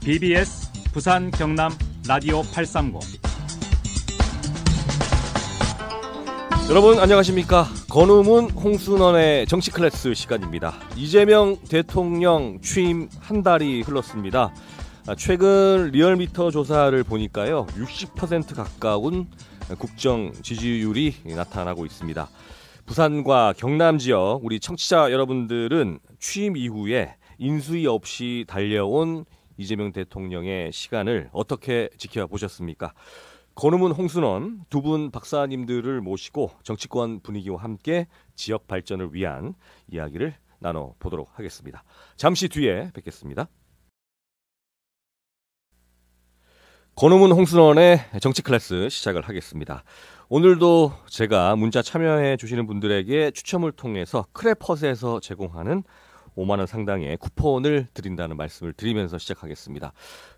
BBS 부산 경남 라디오 830. 여러분 안녕하십니까? 권우문 홍순원의 정치 클래스 시간입니다. 이재명 대통령 취임 한 달이 흘렀습니다. 최근 리얼미터 조사를 보니까요, 60% 가까운 국정 지지율이 나타나고 있습니다. 부산과 경남 지역 우리 청취자 여러분들은 취임 이후에 인수위 없이 달려온 이재명 대통령의 시간을 어떻게 지켜보셨습니까? 권우문 홍순원 두 분 박사님들을 모시고 정치권 분위기와 함께 지역 발전을 위한 이야기를 나눠보도록 하겠습니다. 잠시 뒤에 뵙겠습니다. 권우문 홍순원의 정치 클래스 시작을 하겠습니다. 오늘도 제가 문자 참여해 주시는 분들에게 추첨을 통해서 크레퍼스에서 제공하는 5만 원 상당의 쿠폰을 드린다는 말씀을 드리면서 시작하겠습니다.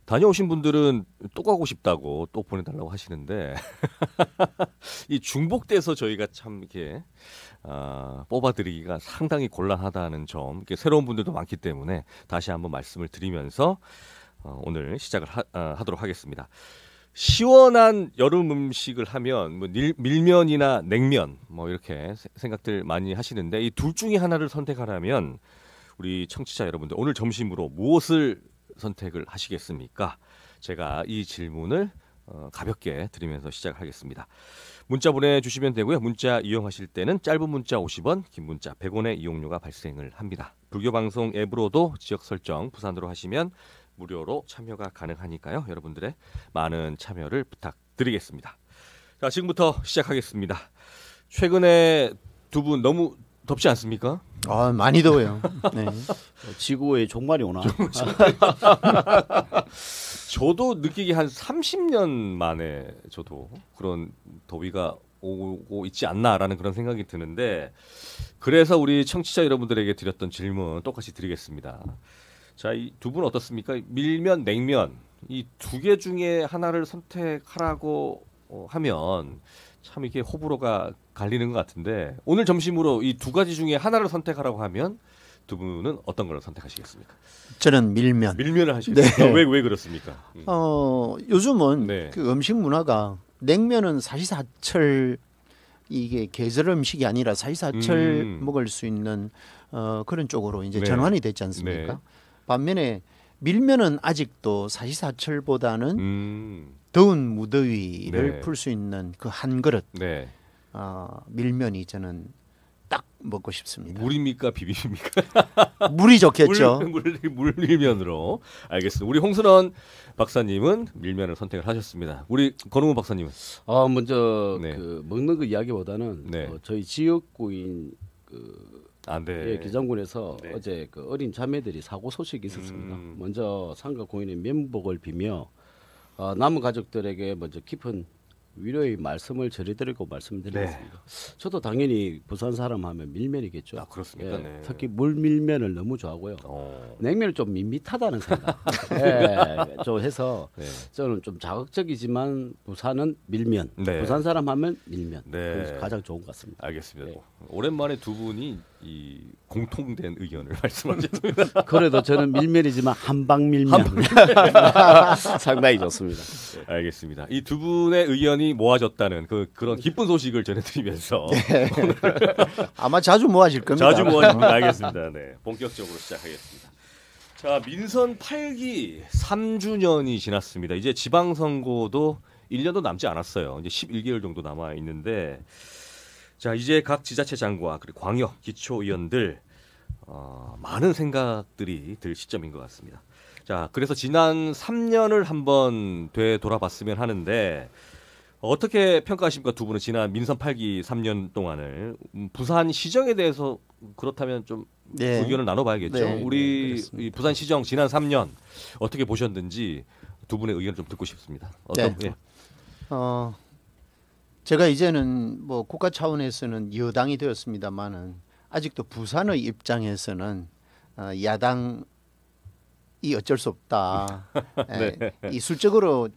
다녀오신 분들은 또 가고 싶다고 또 보내달라고 하시는데 이 중복돼서 저희가 참 이렇게 뽑아드리기가 상당히 곤란하다는 점, 이렇게 새로운 분들도 많기 때문에 다시 한번 말씀을 드리면서 오늘 시작을 하도록 하겠습니다. 시원한 여름 음식을 하면 뭐 밀면이나 냉면 뭐 이렇게 생각들 많이 하시는데, 이 둘 중에 하나를 선택하라면 우리 청취자 여러분들 오늘 점심으로 무엇을 선택을 하시겠습니까? 제가 이 질문을 가볍게 드리면서 시작하겠습니다. 문자 보내주시면 되고요. 문자 이용하실 때는 짧은 문자 50원, 긴 문자 100원의 이용료가 발생을 합니다. 불교방송 앱으로도 지역 설정 부산으로 하시면 무료로 참여가 가능하니까요. 여러분들의 많은 참여를 부탁드리겠습니다. 자, 지금부터 시작하겠습니다. 최근에 두 분 너무 덥지 않습니까? 많이 더워요. 네. 지구의 종말이 오나? 저도 느끼기 한 30년 만에 저도 그런 더위가 오고 있지 않나라는 그런 생각이 드는데, 그래서 우리 청취자 여러분들에게 드렸던 질문 똑같이 드리겠습니다. 자, 이 두 분 어떻습니까? 밀면, 냉면 이 두 개 중에 하나를 선택하라고 하면 참 이게 호불호가 갈리는 것 같은데, 오늘 점심으로 이 두 가지 중에 하나를 선택하라고 하면 두 분은 어떤 걸 선택하시겠습니까? 저는 밀면. 밀면을 하시겠습니까? 네. 왜 그렇습니까? 요즘은 네. 그 음식 문화가, 냉면은 사시사철, 이게 계절 음식이 아니라 사시사철 먹을 수 있는 그런 쪽으로 이제 네. 전환이 됐지 않습니까? 네. 반면에 밀면은 아직도 사시사철보다는 더운 무더위를 네. 풀 수 있는 그 한 그릇, 네. 밀면이 저는 딱 먹고 싶습니다. 물입니까, 비빔입니까? 물이 좋겠죠. 물밀면으로. 알겠습니다. 우리 홍순원 박사님은 밀면을 선택을 하셨습니다. 우리 권우문 박사님은? 먼저 네. 그 먹는 그 이야기보다는 네. 저희 지역구인 네. 기장군에서 네. 어제 그 어린 자매들이 사고 소식이 있었습니다. 먼저 상가 고인의 면복을 비며 남은 가족들에게 먼저 깊은 위로의 말씀을 전해드리고 말씀드리겠습니다. 네. 저도 당연히 부산 사람 하면 밀면이겠죠. 그렇습니까? 예, 네. 특히 물밀면을 너무 좋아하고요. 냉면을 좀 밋밋하다는 생각 좀 해서 네. 저는 좀 자극적이지만 부산은 밀면, 네. 부산 사람 하면 밀면, 네. 그래서 가장 좋은 것 같습니다. 알겠습니다. 네. 오랜만에 두 분이 이 공통된 의견을 말씀하셨습니다. 그래도 저는 밀면이지만 한방밀면 상당히 좋습니다. 네. 알겠습니다. 이 두 분의 의견이 모아졌다는 그런 기쁜 소식을 전해드리면서 아마 자주 모아질 겁니다. 자주 모아집니다. 알겠습니다. 네, 본격적으로 시작하겠습니다. 자, 민선 8기 3주년이 지났습니다. 이제 지방선거도 1년도 남지 않았어요. 이제 11개월 정도 남아 있는데, 자, 이제 각 지자체장과 그리고 광역 기초의원들 많은 생각들이 들 시점인 것 같습니다. 자, 그래서 지난 3년을 한번 되돌아봤으면 하는데, 어떻게 평가하십니까? 두 분은 지난 민선 8기 3년 동안을 부산 시정에 대해서 그렇다면 좀 네. 의견을 나눠봐야겠죠. 네, 우리 네, 이 부산 시정 지난 3년 어떻게 보셨는지 두 분의 의견을 좀 듣고 싶습니다. 어떤 네. 제가 이제는 뭐 국가 차원에서는 여당이 되었습니다만은 아직도 부산의 입장에서는 야당이 어쩔 수 없다. 네. 이술적으로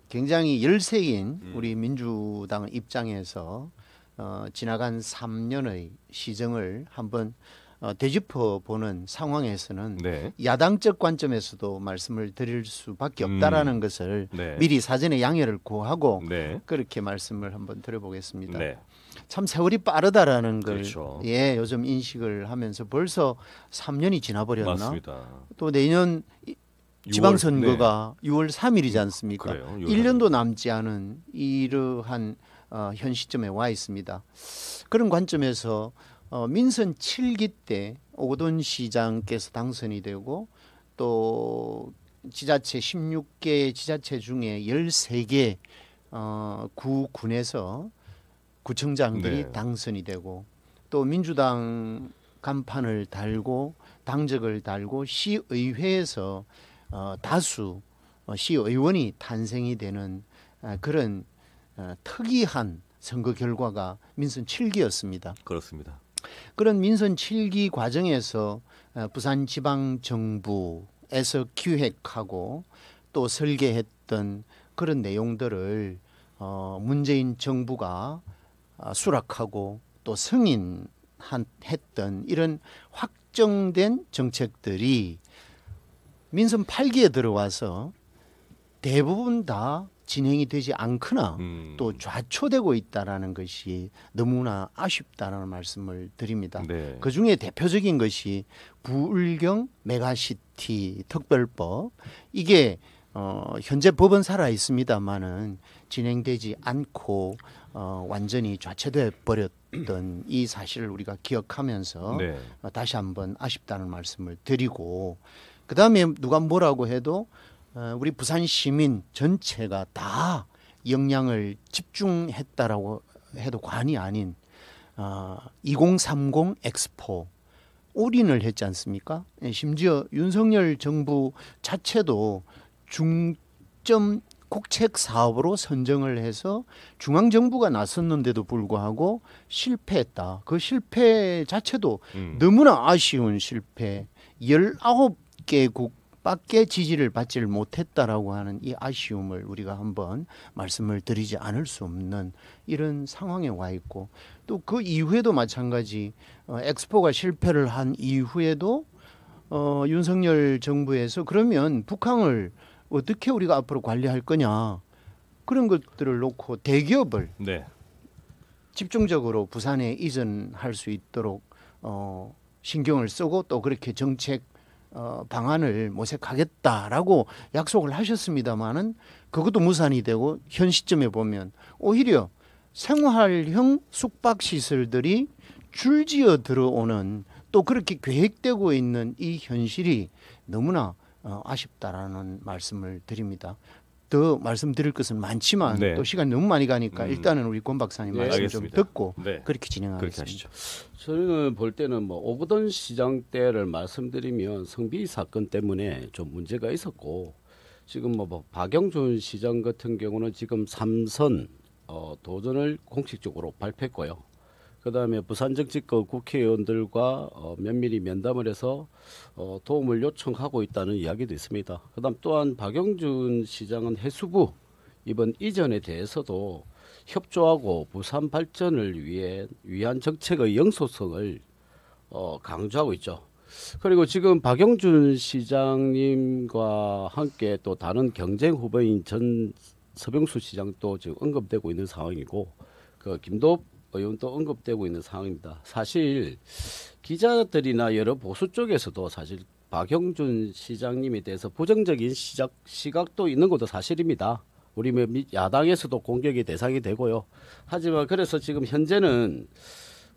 굉장히 열세인 우리 민주당 입장에서 지나간 3년의 시정을 한번 되짚어 보는 상황에서는 네. 야당적 관점에서도 말씀을 드릴 수밖에 없다라는 것을 네. 미리 사전에 양해를 구하고 네. 그렇게 말씀을 한번 드려보겠습니다. 네. 참 세월이 빠르다라는 걸 그렇죠. 예, 요즘 인식을 하면서 벌써 3년이 지나버렸나? 맞습니다. 또 내년 지방선거가 6월 3일이지 않습니까? 그래요. 6월 1년도 남지 않은 이러한 현 시점에 와 있습니다. 그런 관점에서 민선 7기 때 오거돈 시장께서 당선이 되고 또 지자체 16개 지자체 중에 13개 구군에서 구청장들이 네. 당선이 되고 또 민주당 간판을 달고 당적을 달고 시의회에서 다수 시의원이 탄생이 되는 그런 특이한 선거 결과가 민선 7기였습니다. 그렇습니다. 그런 민선 7기 과정에서 부산지방정부에서 기획하고 또 설계했던 그런 내용들을 문재인 정부가 수락하고 또 승인했던 이런 확정된 정책들이 민선 8기에 들어와서 대부분 다 진행이 되지 않거나 또 좌초되고 있다라는 것이 너무나 아쉽다는 말씀을 드립니다. 네. 그중에 대표적인 것이 부울경 메가시티 특별법 이게 현재 법은 살아 있습니다만은 진행되지 않고 완전히 좌초돼 버렸던 이 사실을 우리가 기억하면서 네. 다시 한번 아쉽다는 말씀을 드리고 그다음에 누가 뭐라고 해도 우리 부산 시민 전체가 다 역량을 집중했다라고 해도 과언이 아닌 2030 엑스포 올인을 했지 않습니까? 심지어 윤석열 정부 자체도 중점 국책 사업으로 선정을 해서 중앙 정부가 나섰는데도 불구하고 실패했다. 그 실패 자체도 너무나 아쉬운 실패. 19개국밖에 지지를 받지를 못했다라고 하는 이 아쉬움을 우리가 한번 말씀을 드리지 않을 수 없는 이런 상황에 와 있고 또 그 이후에도 마찬가지 엑스포가 실패를 한 이후에도 윤석열 정부에서 그러면 북한을 어떻게 우리가 앞으로 관리할 거냐 그런 것들을 놓고 대기업을 네. 집중적으로 부산에 이전할 수 있도록 신경을 쓰고 또 그렇게 정책 방안을 모색하겠다라고 약속을 하셨습니다마는 그것도 무산이 되고 현 시점에 보면 오히려 생활형 숙박시설들이 줄지어 들어오는 또 그렇게 계획되고 있는 이 현실이 너무나 아쉽다라는 말씀을 드립니다. 더 말씀드릴 것은 많지만 네. 또 시간이 너무 많이 가니까 일단은 우리 권 박사님 말씀 좀 알겠습니다. 듣고 네. 그렇게 진행하겠습니다. 그렇게 하시죠. 저는 볼 때는 뭐 오거돈 시장 때를 말씀드리면 성비 사건 때문에 좀 문제가 있었고 지금 뭐 박영준 시장 같은 경우는 지금 3선 도전을 공식적으로 발표했고요. 그다음에 부산정치권 국회의원들과 면밀히 면담을 해서 도움을 요청하고 있다는 이야기도 있습니다. 그다음 또한 박영준 시장은 해수부 이번 이전에 대해서도 협조하고 부산 발전을 위한 정책의 영속성을 강조하고 있죠. 그리고 지금 박영준 시장님과 함께 또 다른 경쟁 후보인 전 서병수 시장도 지금 언급되고 있는 상황이고 그 김도읍 의원도 언급되고 있는 상황입니다. 사실 기자들이나 여러 보수 쪽에서도 사실 박영준 시장님에 대해서 부정적인 시각도 있는 것도 사실입니다. 우리 야당에서도 공격의 대상이 되고요. 하지만 그래서 지금 현재는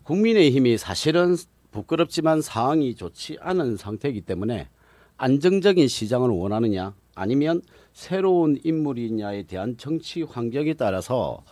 국민의힘이 사실은 부끄럽지만 상황이 좋지 않은 상태이기 때문에 안정적인 시장을 원하느냐 아니면 새로운 인물이냐에 대한 정치 환경에 따라서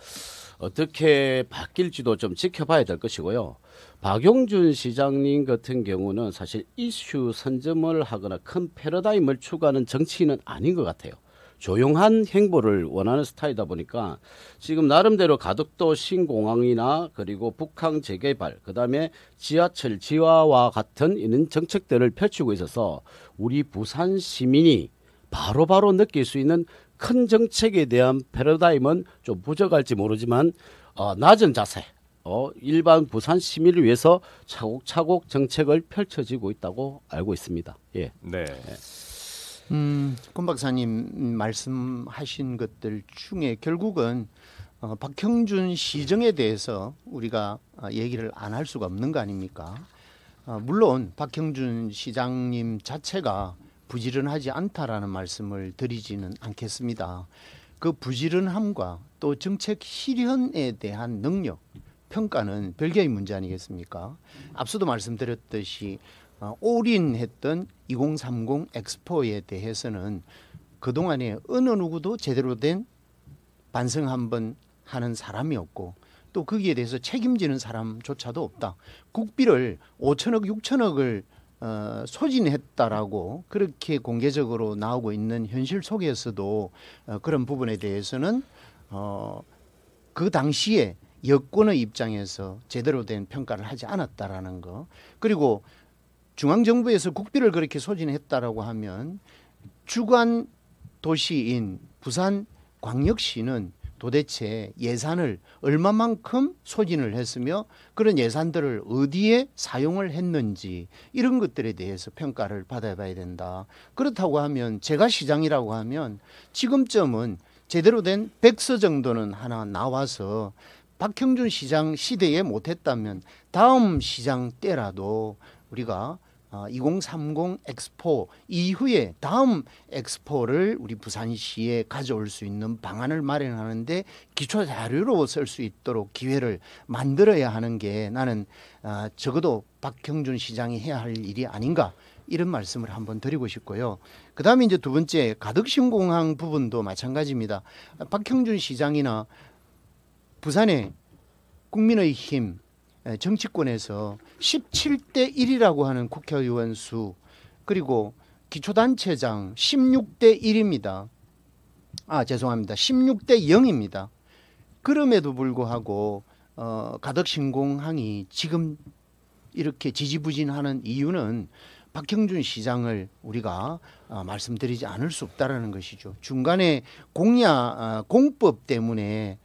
어떻게 바뀔지도 좀 지켜봐야 될 것이고요. 박용준 시장님 같은 경우는 사실 이슈 선점을 하거나 큰 패러다임을 추구하는 정치인은 아닌 것 같아요. 조용한 행보를 원하는 스타일이다 보니까 지금 나름대로 가덕도 신공항이나 그리고 북한 재개발, 그다음에 지하철 지하와 같은 이런 정책들을 펼치고 있어서 우리 부산 시민이 바로바로 느낄 수 있는 큰 정책에 대한 패러다임은 좀 부족할지 모르지만 낮은 자세, 일반 부산 시민을 위해서 차곡차곡 정책을 펼쳐지고 있다고 알고 있습니다. 예. 네. 권 박사님 말씀하신 것들 중에 결국은 박형준 시정에 대해서 우리가 얘기를 안 할 수가 없는 거 아닙니까? 물론 박형준 시장님 자체가 부지런하지 않다라는 말씀을 드리지는 않겠습니다. 그 부지런함과 또 정책 실현에 대한 능력, 평가는 별개의 문제 아니겠습니까? 앞서도 말씀드렸듯이 올인했던 2030 엑스포에 대해서는 그동안에 어느 누구도 제대로 된 반성 한번 하는 사람이 없고 또 거기에 대해서 책임지는 사람조차도 없다. 국비를 5천억, 6천억을 소진했다라고 그렇게 공개적으로 나오고 있는 현실 속에서도 그런 부분에 대해서는 그 당시에 여권의 입장에서 제대로 된 평가를 하지 않았다라는 거. 그리고 중앙정부에서 국비를 그렇게 소진했다라고 하면 주관 도시인 부산광역시는 도대체 예산을 얼마만큼 소진을 했으며 그런 예산들을 어디에 사용을 했는지 이런 것들에 대해서 평가를 받아봐야 된다. 그렇다고 하면 제가 시장이라고 하면 지금쯤은 제대로 된 백서 정도는 하나 나와서 박형준 시장 시대에 못했다면 다음 시장 때라도 우리가 2030 엑스포 이후에 다음 엑스포를 우리 부산시에 가져올 수 있는 방안을 마련하는데 기초 자료로 쓸 수 있도록 기회를 만들어야 하는 게 나는 적어도 박형준 시장이 해야 할 일이 아닌가 이런 말씀을 한번 드리고 싶고요. 그다음에 이제 두 번째 가덕신공항 부분도 마찬가지입니다. 박형준 시장이나 부산의 국민의힘 정치권에서 17대 1이라고 하는 국회의원 수 그리고 기초단체장 16대 1입니다. 죄송합니다. 16대 0입니다. 그럼에도 불구하고 가덕신공항이 지금 이렇게 지지부진하는 이유는 박형준 시장을 우리가 말씀드리지 않을 수 없다라는 것이죠. 중간에 공법 때문에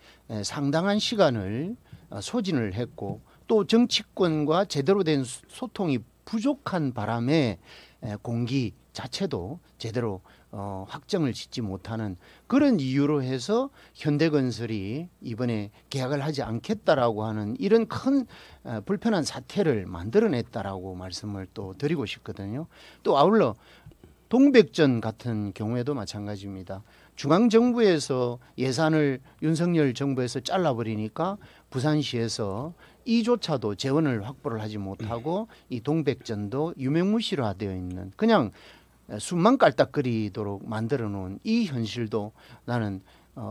상당한 시간을 소진을 했고 또 정치권과 제대로 된 소통이 부족한 바람에 공기 자체도 제대로 확정을 짓지 못하는 그런 이유로 해서 현대건설이 이번에 계약을 하지 않겠다라고 하는 이런 큰 불편한 사태를 만들어냈다라고 말씀을 또 드리고 싶거든요. 또 아울러 동백전 같은 경우에도 마찬가지입니다. 중앙정부에서 예산을 윤석열 정부에서 잘라버리니까 부산시에서 이조차도 재원을 확보를 하지 못하고 이 동백전도 유명무실화되어 있는 그냥 숨만 깔딱거리도록 만들어 놓은 이 현실도 나는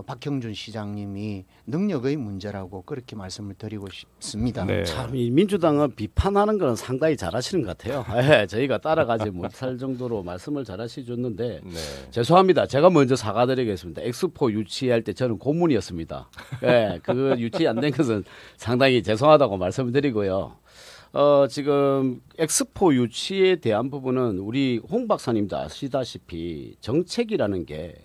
박형준 시장님이 능력의 문제라고 그렇게 말씀을 드리고 싶습니다. 네. 참 이 민주당은 비판하는 건 상당히 잘하시는 것 같아요. 저희가 따라가지 못할 정도로 말씀을 잘하시 줬는데 죄송합니다. 제가 먼저 사과드리겠습니다. 엑스포 유치할 때 저는 고문이었습니다. 그 유치 안 된 것은 상당히 죄송하다고 말씀드리고요. 지금 엑스포 유치에 대한 부분은 우리 홍 박사님도 아시다시피 정책이라는 게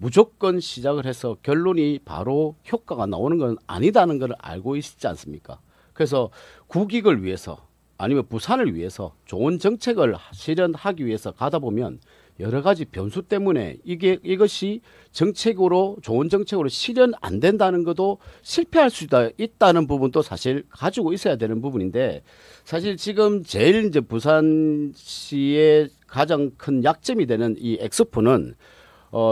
무조건 시작을 해서 결론이 바로 효과가 나오는 건 아니다는 걸 알고 있지 않습니까? 그래서 국익을 위해서 아니면 부산을 위해서 좋은 정책을 실현하기 위해서 가다 보면 여러 가지 변수 때문에 이것이 정책으로 좋은 정책으로 실현 안 된다는 것도 실패할 수 있다는 부분도 사실 가지고 있어야 되는 부분인데 사실 지금 제일 이제 부산시의 가장 큰 약점이 되는 이 엑스포는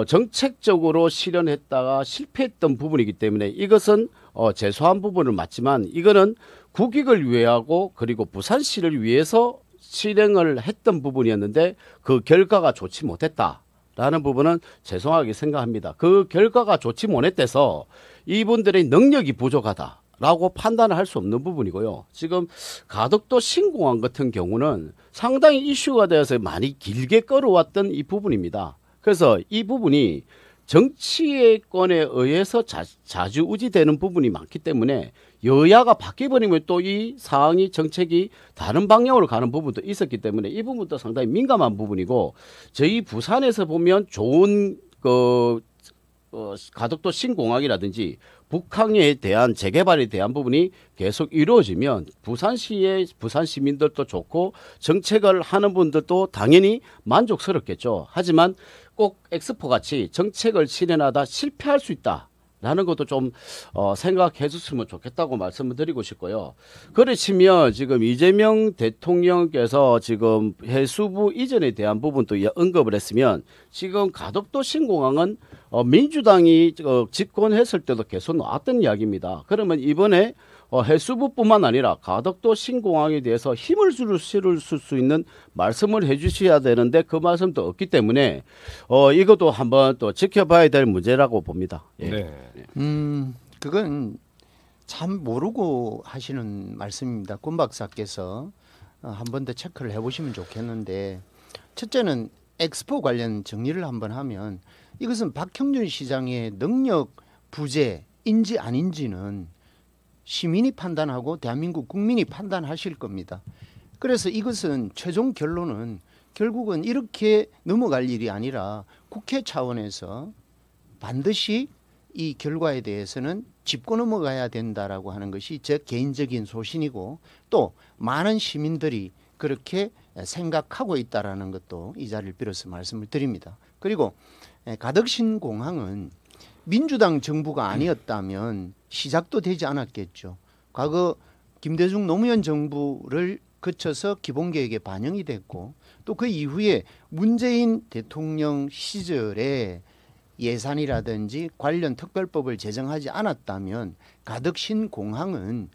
정책적으로 실현했다가 실패했던 부분이기 때문에 이것은 제소한 부분은 맞지만 이거는 국익을 위하고 그리고 부산시를 위해서 실행을 했던 부분이었는데 그 결과가 좋지 못했다라는 부분은 죄송하게 생각합니다. 그 결과가 좋지 못했대서 이분들의 능력이 부족하다라고 판단을 할 수 없는 부분이고요. 지금 가덕도 신공항 같은 경우는 상당히 이슈가 되어서 많이 길게 끌어왔던 이 부분입니다. 그래서 이 부분이 정치권에 의해서 좌지우지되는 부분이 많기 때문에 여야가 바뀌어버리면 또 이 사항이 정책이 다른 방향으로 가는 부분도 있었기 때문에 이 부분도 상당히 민감한 부분이고 저희 부산에서 보면 좋은 가덕도 신공항이라든지 북항에 대한 재개발에 대한 부분이 계속 이루어지면 부산시의 부산 시민들도 좋고 정책을 하는 분들도 당연히 만족스럽겠죠. 하지만 꼭 엑스포 같이 정책을 실현하다 실패할 수 있다라는 것도 좀 생각해 줬으면 좋겠다고 말씀을 드리고 싶고요. 그렇지만 지금 이재명 대통령께서 지금 해수부 이전에 대한 부분도 언급을 했으면 지금 가덕도 신공항은 민주당이 집권했을 때도 계속 나왔던 이야기입니다. 그러면 이번에 해수부뿐만 아니라 가덕도 신공항에 대해서 힘을 실을 수 있는 말씀을 해주셔야 되는데 그 말씀도 없기 때문에 이것도 한번 또 지켜봐야 될 문제라고 봅니다. 예. 네. 그건 참 모르고 하시는 말씀입니다. 권 박사께서 한 번 더 체크를 해보시면 좋겠는데, 첫째는 엑스포 관련 정리를 한번 하면 이것은 박형준 시장의 능력 부재인지 아닌지는 시민이 판단하고 대한민국 국민이 판단하실 겁니다. 그래서 이것은 최종 결론은 결국은 이렇게 넘어갈 일이 아니라 국회 차원에서 반드시 이 결과에 대해서는 짚고 넘어가야 된다라고 하는 것이 제 개인적인 소신이고, 또 많은 시민들이 그렇게 생각하고 있다라는 것도 이 자리를 빌어서 말씀을 드립니다. 그리고 가덕신공항은 민주당 정부가 아니었다면 시작도 되지 않았겠죠. 과거 김대중 노무현 정부를 거쳐서 기본계획에 반영이 됐고, 또 그 이후에 문재인 대통령 시절에 예산이라든지 관련 특별법을 제정하지 않았다면 가덕신공항은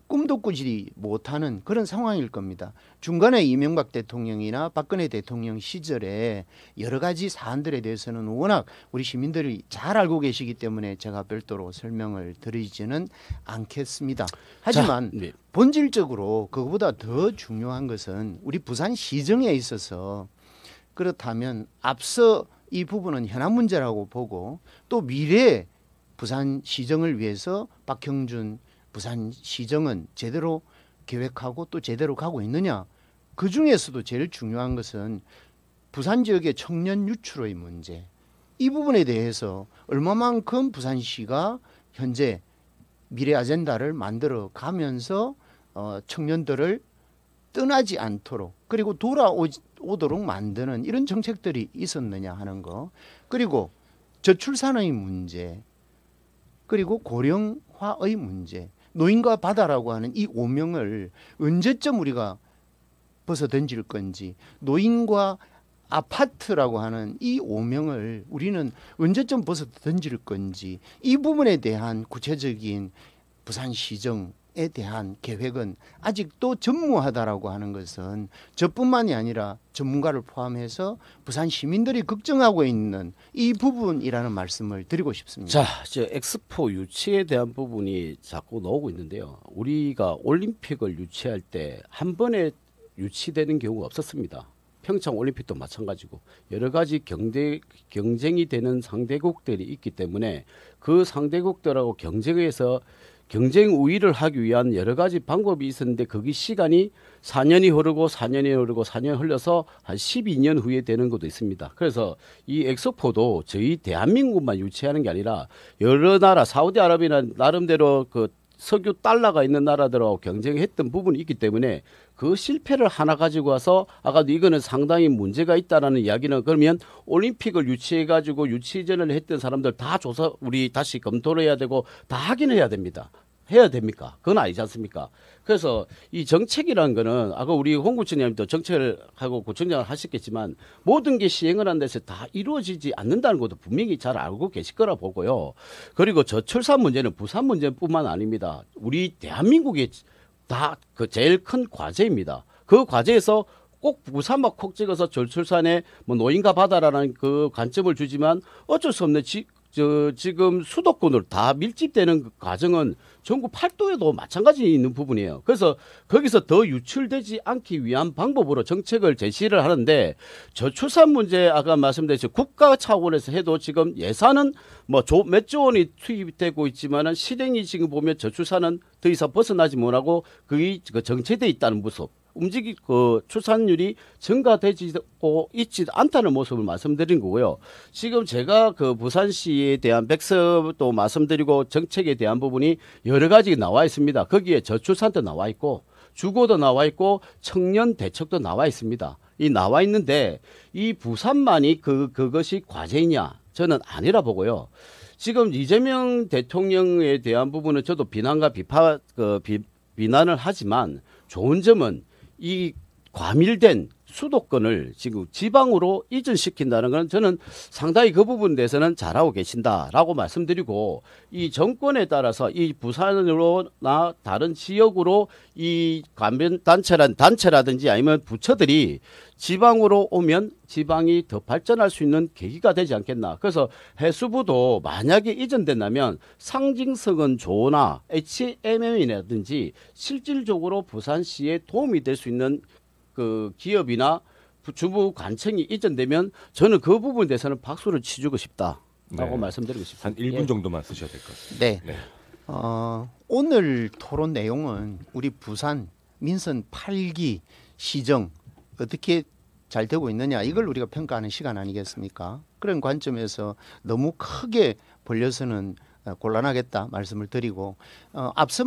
꿈도 꾸지 못하는 그런 상황일 겁니다. 중간에 이명박 대통령이나 박근혜 대통령 시절에 여러 가지 사안들에 대해서는 워낙 우리 시민들이 잘 알고 계시기 때문에 제가 별도로 설명을 드리지는 않겠습니다. 하지만 네. 본질적으로 그것보다 더 중요한 것은 우리 부산시정에 있어서, 그렇다면 앞서 이 부분은 현안 문제라고 보고, 또 미래 부산시정을 위해서 박형준 부산시정은 제대로 계획하고 또 제대로 가고 있느냐. 그 중에서도 제일 중요한 것은 부산 지역의 청년 유출의 문제. 이 부분에 대해서 얼마만큼 부산시가 현재 미래 아젠다를 만들어 가면서 청년들을 떠나지 않도록, 그리고 돌아오도록 만드는 이런 정책들이 있었느냐 하는 거. 그리고 저출산의 문제, 그리고 고령화의 문제, 노인과 바다라고 하는 이 오명을 언제쯤 우리가 벗어던질 건지, 노인과 아파트라고 하는 이 오명을 우리는 언제쯤 벗어던질 건지, 이 부분에 대한 구체적인 부산시정에 대한 계획은 아직도 전무하다라고 하는 것은 저뿐만이 아니라 전문가를 포함해서 부산 시민들이 걱정하고 있는 이 부분이라는 말씀을 드리고 싶습니다. 자, 이제 엑스포 유치에 대한 부분이 자꾸 나오고 있는데요. 우리가 올림픽을 유치할 때 한 번에 유치되는 경우가 없었습니다. 평창 올림픽도 마찬가지고 여러 가지 경쟁이 되는 상대국들이 있기 때문에 그 상대국들하고 경쟁해서 경쟁 우위를 하기 위한 여러 가지 방법이 있었는데, 거기 시간이 4년이 흐르고 4년이 흐르고 4년 흘려서 한 12년 후에 되는 것도 있습니다. 그래서 이 엑스포도 저희 대한민국만 유치하는 게 아니라 여러 나라, 사우디아라비아나 나름대로 그 석유 달러가 있는 나라들하고 경쟁했던 부분이 있기 때문에 그 실패를 하나 가지고 와서 아까도 이거는 상당히 문제가 있다라는 이야기는, 그러면 올림픽을 유치해 가지고 유치전을 했던 사람들 다 조사 우리 다시 검토를 해야 되고 다 확인해야 됩니다. 해야 됩니까? 그건 아니지 않습니까? 그래서 이 정책이라는 거는 아까 우리 홍 구청장님도 정책을 하고 구청장을 하셨겠지만 모든 게 시행을 한 데서 다 이루어지지 않는다는 것도 분명히 잘 알고 계실 거라 보고요. 그리고 저출산 문제는 부산 문제뿐만 아닙니다. 우리 대한민국의 다 그 제일 큰 과제입니다. 그 과제에서 꼭 부산만 콕 찍어서 저출산에 뭐 노인과 바다라는 그 관점을 주지만 어쩔 수 없는 지금 수도권으로 다 밀집되는 그 과정은 전국 팔도에도 마찬가지 있는 부분이에요. 그래서 거기서 더 유출되지 않기 위한 방법으로 정책을 제시를 하는데, 저출산 문제 아까 말씀드렸죠. 국가 차원에서 해도 지금 예산은 뭐 몇 조 원이 투입되고 있지만은 실행이 지금 보면 저출산은 더 이상 벗어나지 못하고 그게 정체돼 있다는 모습. 그 출산율이 증가되지고 있지 않다는 모습을 말씀드린 거고요. 지금 제가 그 부산시에 대한 백서도 말씀드리고 정책에 대한 부분이 여러 가지 나와 있습니다. 거기에 저출산도 나와 있고 주거도 나와 있고 청년 대책도 나와 있습니다. 이 나와 있는데 이 부산만이 그것이 과제이냐? 저는 아니라 보고요. 지금 이재명 대통령에 대한 부분은 저도 비난과 비난을 하지만 좋은 점은 이 과밀된 수도권을 지금 지방으로 이전시킨다는 건 저는 상당히 그 부분에 대해서는 잘하고 계신다라고 말씀드리고 이 정권에 따라서 이 부산으로나 다른 지역으로 이 관변 단체라든지 아니면 부처들이 지방으로 오면 지방이 더 발전할 수 있는 계기가 되지 않겠나. 그래서 해수부도 만약에 이전된다면 상징성은 좋으나 HMM이라든지 실질적으로 부산시에 도움이 될 수 있는 그 기업이나 주부 관청이 이전되면 저는 그 부분에 대해서는 박수를 치주고 싶다라고 네. 말씀드리고 싶습니다. 한 1분 정도만 쓰셔야 될 것 같습니다. 네. 네. 오늘 토론 내용은 우리 부산 민선 8기 시정 어떻게 잘 되고 있느냐 이걸 우리가 평가하는 시간 아니겠습니까? 그런 관점에서 너무 크게 벌려서는 곤란하겠다 말씀을 드리고 앞서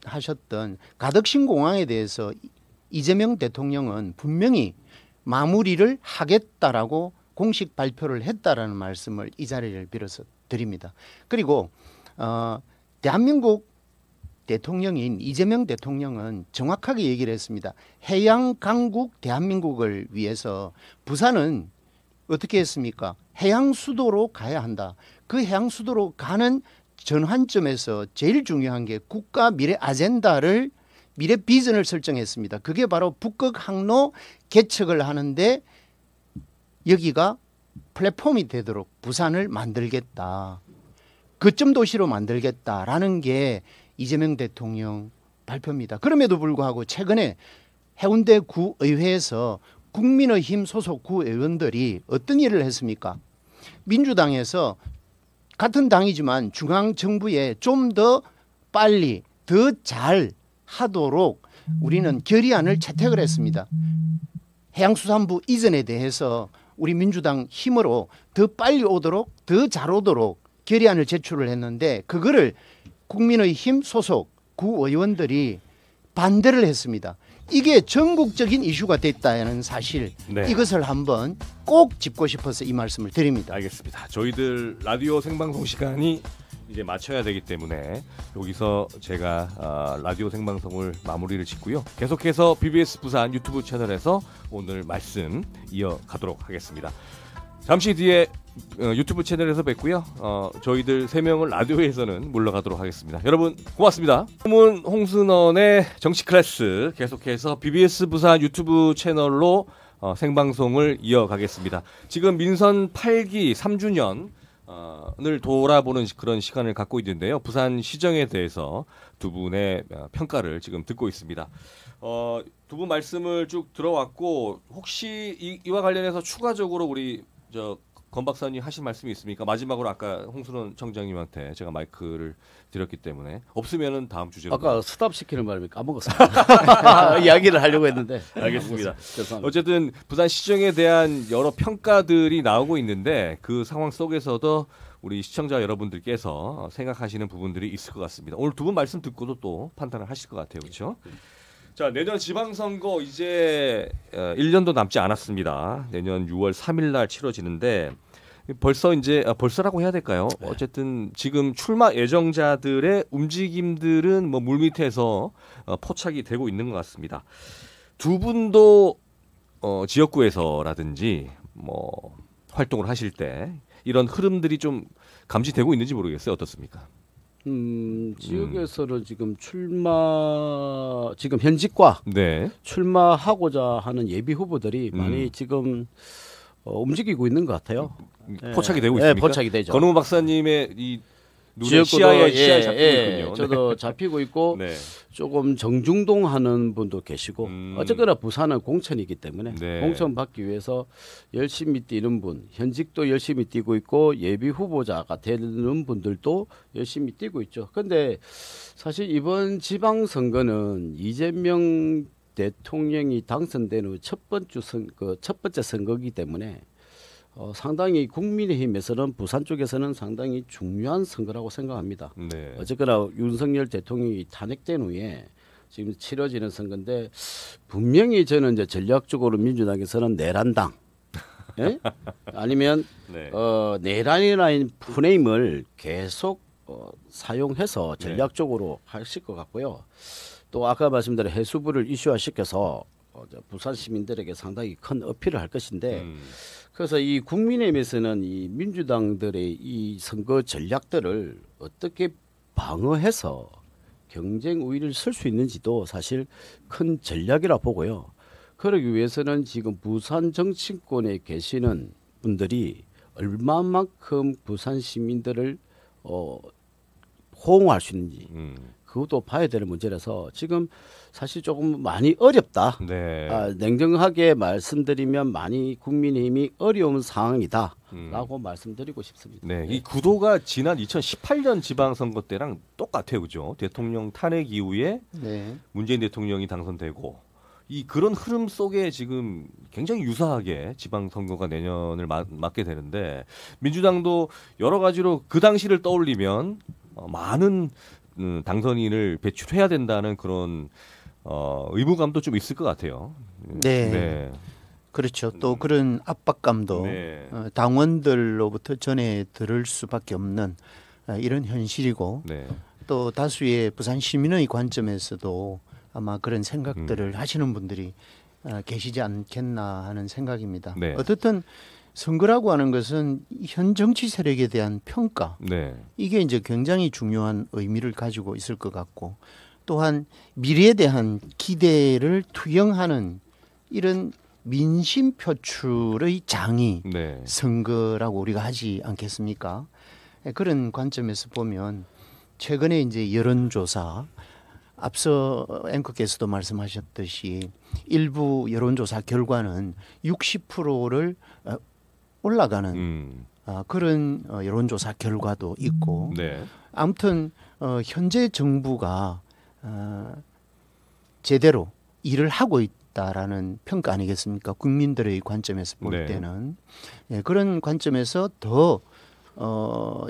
하셨던 가덕신 공항에 대해서 이재명 대통령은 분명히 마무리를 하겠다라고 공식 발표를 했다라는 말씀을 이 자리를 빌어서 드립니다. 그리고 대한민국 대통령인 이재명 대통령은 정확하게 얘기를 했습니다. 해양 강국 대한민국을 위해서 부산은 어떻게 했습니까? 해양 수도로 가야 한다. 그 해양 수도로 가는 전환점에서 제일 중요한 게 국가 미래 아젠다를 미래 비전을 설정했습니다. 그게 바로 북극 항로 개척을 하는데 여기가 플랫폼이 되도록 부산을 만들겠다. 거점 도시로 만들겠다라는 게 이재명 대통령 발표입니다. 그럼에도 불구하고 최근에 해운대 구의회에서 국민의힘 소속 구의원들이 어떤 일을 했습니까? 민주당에서 같은 당이지만 중앙정부에 좀 더 빨리 더 잘 하도록 우리는 결의안을 채택을 했습니다. 해양수산부 이전에 대해서 우리 민주당 힘으로 더 빨리 오도록 더 잘 오도록 결의안을 제출을 했는데 그거를 국민의힘 소속 구의원들이 반대를 했습니다. 이게 전국적인 이슈가 됐다는 사실 네. 이것을 한번 꼭 짚고 싶어서 이 말씀을 드립니다. 알겠습니다. 저희들 라디오 생방송 시간이 이제 맞춰야 되기 때문에 여기서 제가 라디오 생방송을 마무리를 짓고요. 계속해서 BBS 부산 유튜브 채널에서 오늘 말씀 이어가도록 하겠습니다. 잠시 뒤에 유튜브 채널에서 뵙고요. 저희들 3명은 라디오에서는 물러가도록 하겠습니다. 여러분 고맙습니다. 홍순원의 정치 클래스 계속해서 BBS 부산 유튜브 채널로 생방송을 이어가겠습니다. 지금 민선 8기 3주년을 돌아보는 그런 시간을 갖고 있는데요. 부산 시정에 대해서 두 분의 평가를 지금 듣고 있습니다. 두 분 말씀을 쭉 들어왔고 혹시 이와 관련해서 추가적으로 우리 권 박사님 하실 말씀이 있습니까? 마지막으로 아까 홍순원 청장님한테 제가 마이크를 드렸기 때문에 없으면은 다음 주제로. 아까 스탑 시키는 바람에 까먹었습니다. 이야기를 하려고 했는데. 알겠습니다. 죄송합니다. 어쨌든 부산 시정에 대한 여러 평가들이 나오고 있는데 그 상황 속에서도 우리 시청자 여러분들께서 생각하시는 부분들이 있을 것 같습니다. 오늘 두 분 말씀 듣고도 또 판단을 하실 것 같아요. 그렇죠? 자, 내년 지방선거 이제 1년도 남지 않았습니다. 내년 6월 3일 날 치러지는데 벌써 이제 벌써라고 해야 될까요? 네. 어쨌든 지금 출마 예정자들의 움직임들은 뭐 물밑에서 포착이 되고 있는 것 같습니다. 두 분도 지역구에서라든지 뭐 활동을 하실 때 이런 흐름들이 좀 감지되고 있는지 모르겠어요. 어떻습니까? 지역에서는 지금 지금 현직과 네. 출마하고자 하는 예비 후보들이 많이 지금 움직이고 있는 것 같아요. 포착이 되고 있습니까? 네, 포착이 되죠. 권우 박사님의 이 눈에 지역구도 시야에 잡히고 있군요. 저도 잡히고 있고 네. 조금 정중동하는 분도 계시고 어쨌거나 부산은 공천이기 때문에 네. 공천 받기 위해서 열심히 뛰는 분, 현직도 열심히 뛰고 있고 예비 후보자가 되는 분들도 열심히 뛰고 있죠. 그런데 사실 이번 지방선거는 이재명 대통령이 당선된 후 첫 번째 선거이기 때문에 상당히 국민의힘에서는 부산 쪽에서는 상당히 중요한 선거라고 생각합니다. 네. 어쨌거나 윤석열 대통령이 탄핵된 후에 지금 치러지는 선거인데 분명히 저는 이제 전략적으로 민주당에서는 내란당 예? 아니면 네. 내란이라는 프레임을 계속 사용해서 전략적으로 하실 것 같고요. 또 아까 말씀드린 해수부를 이슈화시켜서 부산 시민들에게 상당히 큰 어필을 할 것인데 그래서 이 국민의힘에서는 이 민주당들의 이 선거 전략들을 어떻게 방어해서 경쟁 우위를 쓸 수 있는지도 사실 큰 전략이라 보고요. 그러기 위해서는 지금 부산 정치권에 계시는 분들이 얼마만큼 부산 시민들을 호응할 수 있는지 그것도 봐야 될 문제라서 지금 사실 조금 많이 어렵다. 네. 냉정하게 말씀드리면 많이 국민의힘이 어려운 상황이다라고 말씀드리고 싶습니다. 네, 이 구도가 지난 2018년 지방선거 때랑 똑같아요, 그죠? 대통령 탄핵 이후에 네. 문재인 대통령이 당선되고 이 그런 흐름 속에 지금 굉장히 유사하게 지방선거가 내년을 맞게 되는데 민주당도 여러 가지로 그 당시를 떠올리면 많은 당선인을 배출해야 된다는 그런 의무감도 좀 있을 것 같아요. 네. 네. 그렇죠. 또 그런 압박감도 네. 당원들로부터 전해 들을 수밖에 없는 이런 현실이고 네. 또 다수의 부산 시민의 관점에서도 아마 그런 생각들을 하시는 분들이 계시지 않겠나 하는 생각입니다. 네. 어떻든 선거라고 하는 것은 현 정치 세력에 대한 평가 네. 이게 이제 굉장히 중요한 의미를 가지고 있을 것 같고 또한 미래에 대한 기대를 투영하는 이런 민심 표출의 장이 네. 선거라고 우리가 하지 않겠습니까? 그런 관점에서 보면 최근에 이제 여론조사 앞서 앵커께서도 말씀하셨듯이 일부 여론조사 결과는 60%를 올라가는 그런 여론조사 결과도 있고 네. 아무튼 현재 정부가 제대로 일을 하고 있다라는 평가 아니겠습니까? 국민들의 관점에서 볼 네. 때는 그런 관점에서 더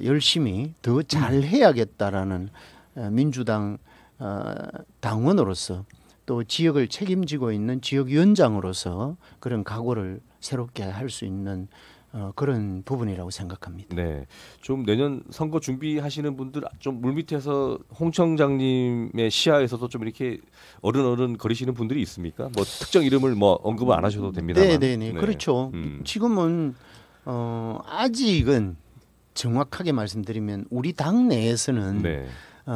열심히 더 잘해야겠다라는 민주당 당원으로서 또 지역을 책임지고 있는 지역위원장으로서 그런 각오를 새롭게 할 수 있는 그런 부분이라고 생각합니다. 네, 좀 내년 선거 준비하시는 분들 좀 물밑에서 홍 청장님의 시야에서도 좀 이렇게 어른어른 거리시는 분들이 있습니까? 뭐 특정 이름을 뭐 언급을 안 하셔도 됩니다만. 네, 그렇죠. 지금은 아직은 정확하게 말씀드리면 우리 당 내에서는 네.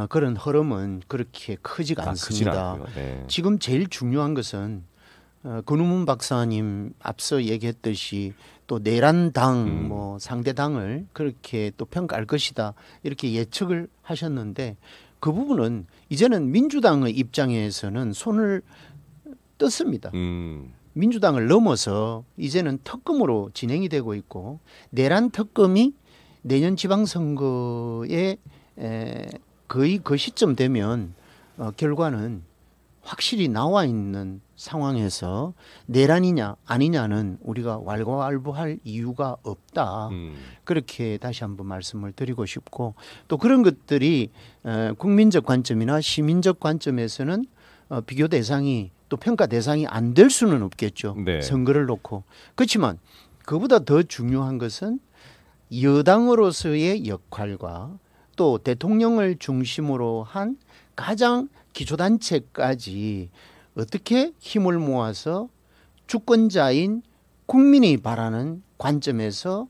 그런 흐름은 그렇게 크지가 않습니다. 네. 지금 제일 중요한 것은 권우문 박사님 앞서 얘기했듯이 또 내란당 뭐 상대당을 그렇게 또 평가할 것이다 이렇게 예측을 하셨는데 그 부분은 이제는 민주당의 입장에서는 손을 떴습니다. 민주당을 넘어서 이제는 특검으로 진행이 되고 있고 내란 특검이 내년 지방선거에 거의 그 시점 되면 결과는 확실히 나와 있는 상황에서 내란이냐 아니냐는 우리가 왈가왈부할 이유가 없다. 그렇게 다시 한번 말씀을 드리고 싶고 또 그런 것들이 국민적 관점이나 시민적 관점에서는 비교 대상이 또 평가 대상이 안 될 수는 없겠죠. 네. 선거를 놓고. 그렇지만 그보다 더 중요한 것은 여당으로서의 역할과 또 대통령을 중심으로 한 가장 기초단체까지 어떻게 힘을 모아서 주권자인 국민이 바라는 관점에서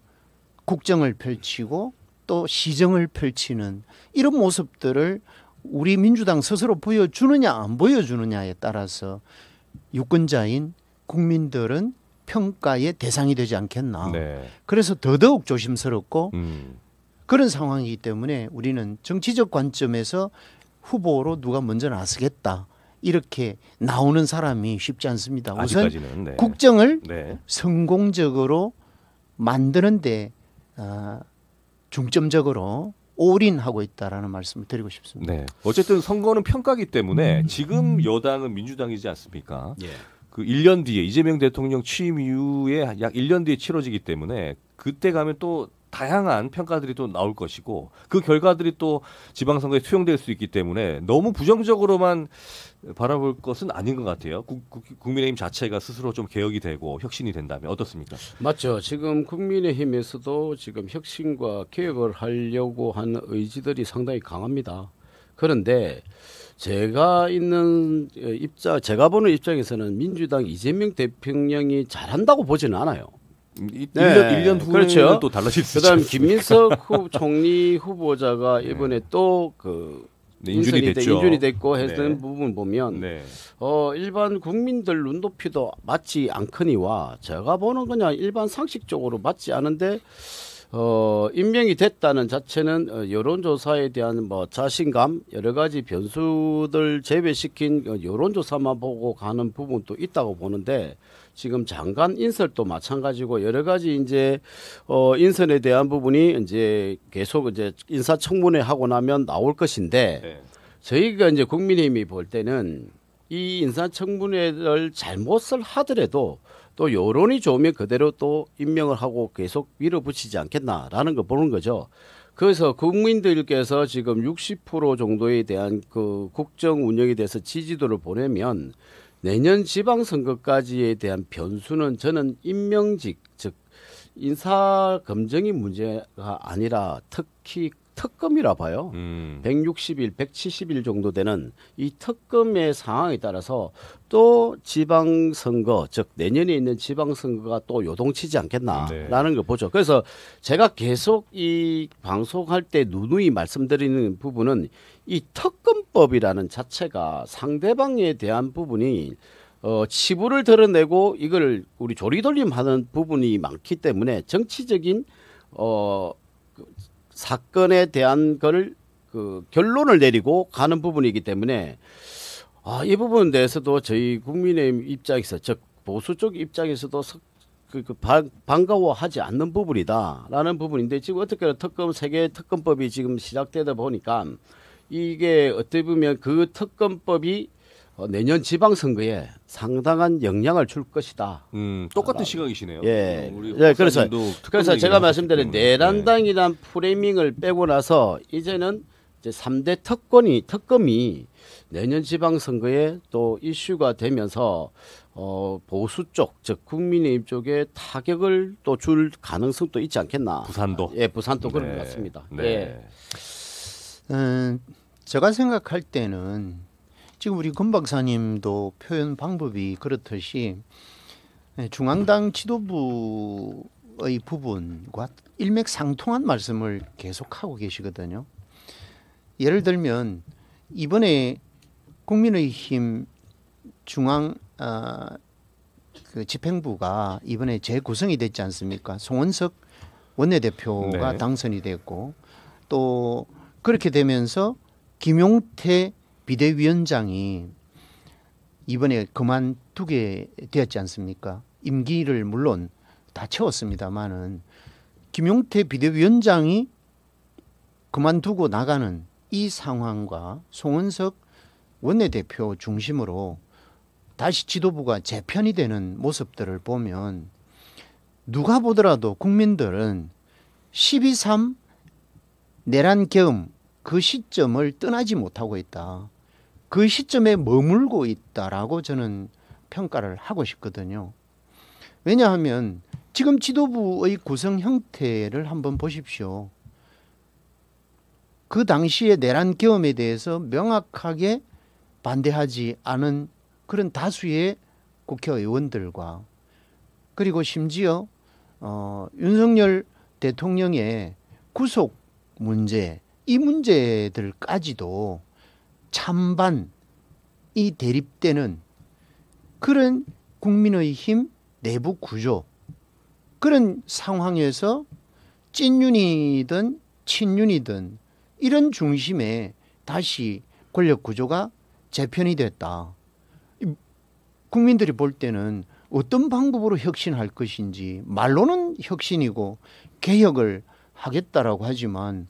국정을 펼치고 또 시정을 펼치는 이런 모습들을 우리 민주당 스스로 보여주느냐 안 보여주느냐에 따라서 유권자인 국민들은 평가의 대상이 되지 않겠나. 네. 그래서 더더욱 조심스럽고 그런 상황이기 때문에 우리는 정치적 관점에서 후보로 누가 먼저 나서겠다. 이렇게 나오는 사람이 쉽지 않습니다. 우선 아직까지는, 네. 국정을 네. 성공적으로 만드는데 중점적으로 올인하고 있다라는 말씀을 드리고 싶습니다. 네. 어쨌든 선거는 평가기 때문에 지금 여당은 민주당이지 않습니까? 예. 그 1년 뒤에 이재명 대통령 취임 이후에 약 1년 뒤에 치러지기 때문에 그때 가면 또 다양한 평가들이 또 나올 것이고 그 결과들이 또 지방선거에 투영될 수 있기 때문에 너무 부정적으로만 바라볼 것은 아닌 것 같아요. 국민의힘 자체가 스스로 좀 개혁이 되고 혁신이 된다면 어떻습니까? 맞죠. 지금 국민의힘에서도 지금 혁신과 개혁을 하려고 하는 의지들이 상당히 강합니다. 그런데 제가 보는 입장에서는 민주당 이재명 대통령이 잘한다고 보지는 않아요. 1년 후에는 그렇죠. 또 달라질 수 그다음 있죠. 김민석 총리 후보자가 이번에 또 인준이 됐고 했던 네. 부분 보면 네. 일반 국민들 눈높이도 맞지 않거니와 제가 보는 그냥 일반 상식적으로 맞지 않은데 임명이 됐다는 자체는 여론조사에 대한 자신감 여러 가지 변수들 제외시킨 여론조사만 보고 가는 부분도 있다고 보는데 지금 장관 인설도 마찬가지고 여러 가지 이제 인선에 대한 부분이 이제 계속 이제 인사청문회 하고 나면 나올 것인데 네. 저희가 이제 국민의힘이 볼 때는 이 인사청문회를 잘못을 하더라도 또 여론이 좋으면 그대로 또 임명을 하고 계속 밀어붙이지 않겠나라는 거 보는 거죠. 그래서 국민들께서 지금 60% 정도에 대한 그 국정 운영에 대해서 지지도를 보내면 내년 지방선거까지에 대한 변수는 저는 임명직 즉 인사 검증이 문제가 아니라 특히 특검이라 봐요. 160일, 170일 정도 되는 이 특검의 상황에 따라서 또 지방선거, 즉 내년에 있는 지방선거가 또 요동치지 않겠나라는 걸 보죠. 그래서 제가 계속 이 방송할 때 누누이 말씀드리는 부분은 이 특검법이라는 자체가 상대방에 대한 부분이 치부를 드러내고 이걸 우리 조리돌림하는 부분이 많기 때문에 정치적인 사건에 대한 거를 결론을 내리고 가는 부분이기 때문에 이 부분에 대해서도 저희 국민의힘 입장에서 즉 보수 쪽 입장에서도 반가워하지 않는 부분이다라는 부분인데 지금 어떻게 세계 특검법이 지금 시작되다 보니까 이게 어떻게 보면 그 특검법이 내년 지방선거에 상당한 영향을 줄 것이다. 똑같은 시각이시네요. 예. 그래서 제가 말씀드린 내란당이란 프레이밍을 빼고 나서 이제는 이제 3대 특검이 내년 지방선거에 또 이슈가 되면서 보수 쪽, 즉 국민의힘 쪽에 타격을 또 줄 가능성도 있지 않겠나. 부산도. 예, 부산도 그런 것 같습니다. 네. 예. 제가 생각할 때는 지금 우리 권 박사님도 표현 방법이 그렇듯이 중앙당 지도부의 부분과 일맥상통한 말씀을 계속하고 계시거든요. 예를 들면 이번에 국민의힘 중앙 그 집행부가 이번에 재구성이 됐지 않습니까? 송원석 원내대표가 당선이 됐고 또 그렇게 되면서 김용태 비대위원장이 이번에 그만두게 되었지 않습니까? 임기를 물론 다 채웠습니다마는 김용태 비대위원장이 그만두고 나가는 이 상황과 송원석 원내대표 중심으로 다시 지도부가 재편이 되는 모습들을 보면 누가 보더라도 국민들은 12.3 내란 계엄 그 시점을 떠나지 못하고 있다. 그 시점에 머물고 있다라고 저는 평가를 하고 싶거든요. 왜냐하면 지금 지도부의 구성 형태를 한번 보십시오. 그 당시에 내란 계엄에 대해서 명확하게 반대하지 않은 그런 다수의 국회의원들과 그리고 심지어 윤석열 대통령의 구속 문제 이 문제들까지도 찬반이 대립되는 그런 국민의힘 내부 구조 그런 상황에서 찐윤이든 친윤이든 이런 중심에 다시 권력 구조가 재편이 됐다. 국민들이 볼 때는 어떤 방법으로 혁신할 것인지 말로는 혁신이고 개혁을 하겠다라고 하지만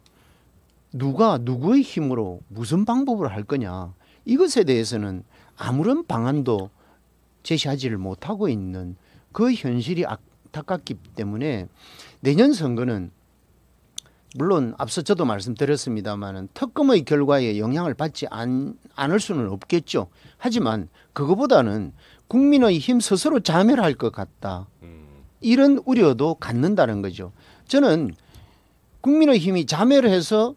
누가 누구의 힘으로 무슨 방법으로 할 거냐 이것에 대해서는 아무런 방안도 제시하지를 못하고 있는 그 현실이 안타깝기 때문에 내년 선거는 물론 앞서 저도 말씀드렸습니다마는 특검의 결과에 영향을 받지 않을 수는 없겠죠. 하지만 그거보다는 국민의힘 스스로 자멸할 것 같다. 이런 우려도 갖는다는 거죠. 저는 국민의힘이 자멸해서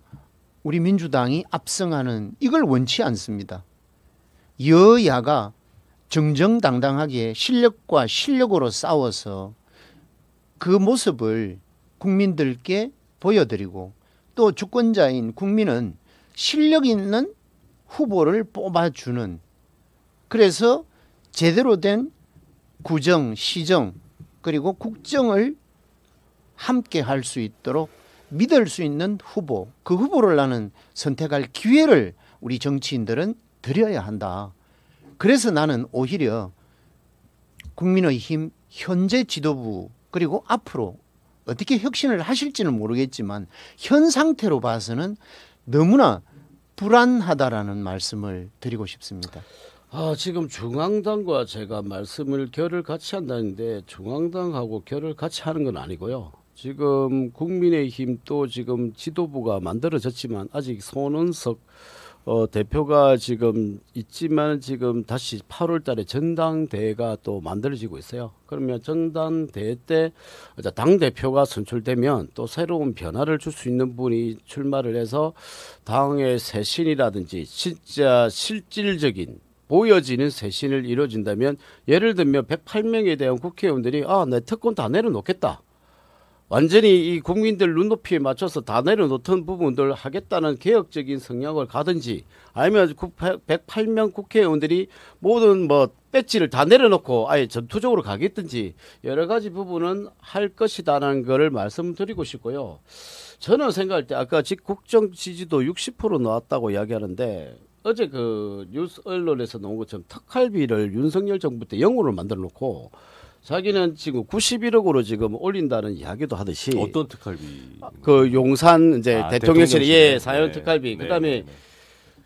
우리 민주당이 압승하는 이걸 원치 않습니다. 여야가 정정당당하게 실력과 실력으로 싸워서 그 모습을 국민들께 보여드리고 또 주권자인 국민은 실력 있는 후보를 뽑아주는 그래서 제대로 된 구정, 시정 그리고 국정을 함께 할 수 있도록 믿을 수 있는 후보 그 후보를 나는 선택할 기회를 우리 정치인들은 드려야 한다. 그래서 나는 오히려 국민의힘 현재 지도부 그리고 앞으로 어떻게 혁신을 하실지는 모르겠지만 현 상태로 봐서는 너무나 불안하다라는 말씀을 드리고 싶습니다. 지금 중앙당과 제가 말씀을 결을 같이 한다는데 중앙당하고 결을 같이 하는 건 아니고요. 지금 국민의힘도 지금 지도부가 만들어졌지만 아직 손은석 대표가 지금 있지만 지금 다시 8월 달에 전당대회가 또 만들어지고 있어요. 그러면 전당대회 때 당대표가 선출되면 또 새로운 변화를 줄 수 있는 분이 출마를 해서 당의 쇄신이라든지 진짜 실질적인 보여지는 쇄신을 이루어진다면 예를 들면 108명에 대한 국회의원들이 내 특권 다 내려놓겠다. 완전히 이 국민들 눈높이에 맞춰서 다 내려놓던 부분들 하겠다는 개혁적인 성향을 가든지 아니면 108명 국회의원들이 모든 배지를 다 내려놓고 아예 전투적으로 가겠든지 여러 가지 부분은 할 것이다라는 것을 말씀드리고 싶고요. 저는 생각할 때 아까 국정 지지도 60% 나왔다고 이야기하는데 어제 그 뉴스 언론에서 나온 것처럼 특활비를 윤석열 정부 때 0으로 만들어 놓고 자기는 지금 91억으로 지금 올린다는 이야기도 하듯이 어떤 특활비? 그 용산 이제 대통령실에 사연 네. 특활비 네. 그다음에